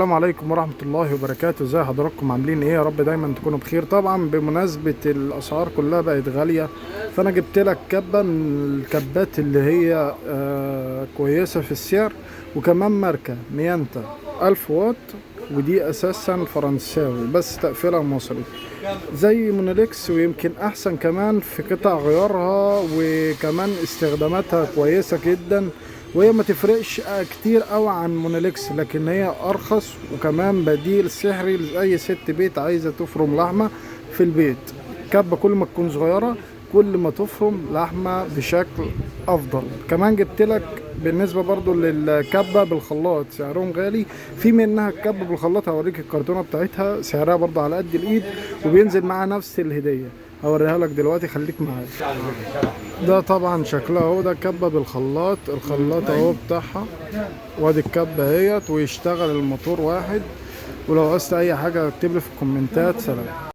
السلام عليكم ورحمة الله وبركاته. ازي حضراتكم عاملين ايه؟ يا رب دايما تكونوا بخير. طبعا بمناسبة الاسعار كلها بقت غالية، فانا جبت لك كبة من الكبات اللي هي كويسة في السعر، وكمان ماركة ميانتا 1000 واط، ودي اساسا فرنساوي بس تقفيلها مصري زي مونوليكس، ويمكن احسن كمان في قطع غيارها، وكمان استخداماتها كويسة جدا، وهي ما تفرقش كتير قوي عن مونوليكس، لكن هي ارخص، وكمان بديل سحري لاي ست بيت عايزه تفرم لحمه في البيت. كبه كل ما تكون صغيره كل ما تفرم لحمه بشكل افضل. كمان جبت لك بالنسبه برضو للكبه بالخلاط، سعرهم غالي. في منها الكبه بالخلاط هوريك الكرتونه بتاعتها، سعرها برضو على قد الايد، وبينزل معاها نفس الهديه. هوريها لك دلوقتي، خليك معايا. ده طبعا شكلها اهو، ده كبه بالخلاط، الخلاط اهو بتاعها، وادي الكبه اهيت، ويشتغل الموتور واحد. ولو عايزت اي حاجه اكتب لي في الكومنتات. سلام.